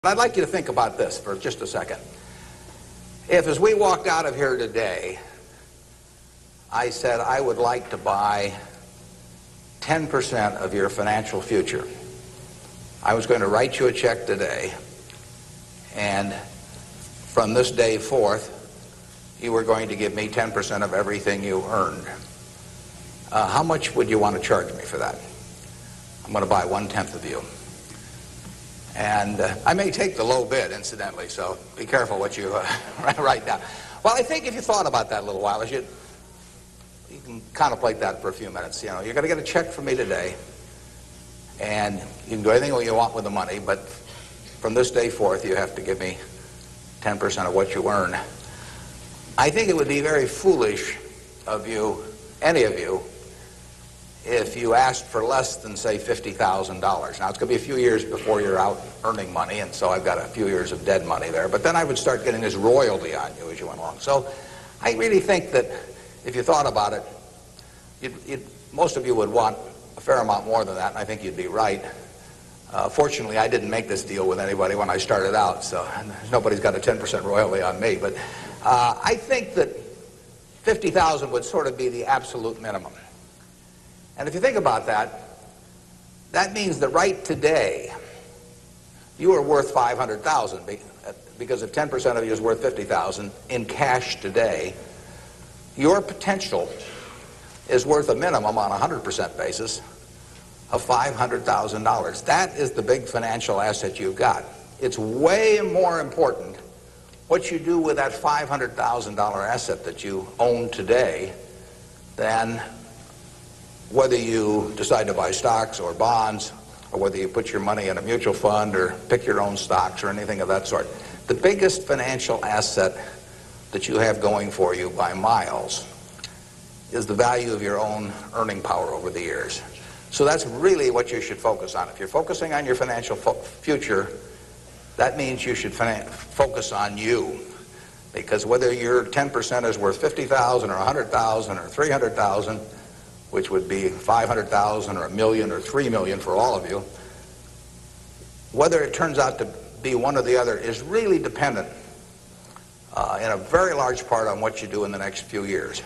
I'd like you to think about this for just a second. If, as we walked out of here today, I said I would like to buy 10% of your financial future, I was going to write you a check today, and from this day forth, you were going to give me 10% of everything you earned. How much would you want to charge me for that? I'm going to buy 1/10 of you. And I may take the low bid, incidentally, so be careful what you write down. Well, I think if you thought about that a little while, you can contemplate that for a few minutes. You know, you're going to get a check from me today, and you can do anything you want with the money, but from this day forth, you have to give me 10% of what you earn. I think it would be very foolish of you, any of you, if you asked for less than, say, $50,000. Now, it's going to be a few years before you're out earning money, and so I've got a few years of dead money there. But then I would start getting this royalty on you as you went along. So I really think that if you thought about it, most of you would want a fair amount more than that, and I think you'd be right. Fortunately, I didn't make this deal with anybody when I started out, so nobody's got a 10% royalty on me. But I think that $50,000 would sort of be the absolute minimum. And if you think about that, that means that right today, you are worth $500,000, because if 10% of you is worth $50,000 in cash today, your potential is worth a minimum on a 100% basis of $500,000. That is the big financial asset you've got. It's way more important what you do with that $500,000 asset that you own today than whether you decide to buy stocks or bonds, or whether you put your money in a mutual fund or pick your own stocks or anything of that sort. The biggest financial asset that you have going for you by miles is the value of your own earning power over the years. So that's really what you should focus on. If you're focusing on your financial future, that means you should focus on you. Because whether your 10% is worth $50,000 or $100,000 or $300,000, which would be $500,000 or $1 million or $3 million for all of you, whether it turns out to be one or the other is really dependent in a very large part on what you do in the next few years.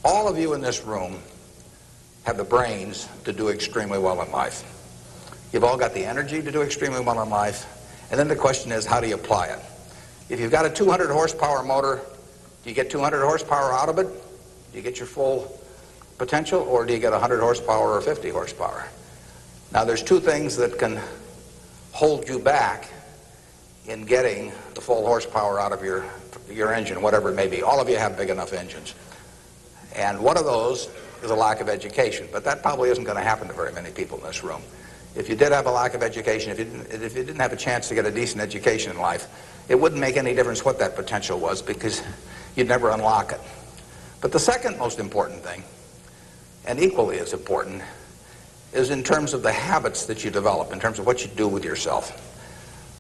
All of you in this room have the brains to do extremely well in life. You've all got the energy to do extremely well in life, and then the question is, how do you apply it? If you've got a 200 horsepower motor, do you get 200 horsepower out of it? Do you get your full potential, or do you get 100 horsepower or 50 horsepower? Now, there's two things that can hold you back in getting the full horsepower out of your engine, whatever it may be. All of you have big enough engines. And one of those is a lack of education, but that probably isn't going to happen to very many people in this room. If you did have a lack of education, if you didn't have a chance to get a decent education in life, it wouldn't make any difference what that potential was, because you'd never unlock it. But the second most important thing, and equally as important, is in terms of the habits that you develop, in terms of what you do with yourself.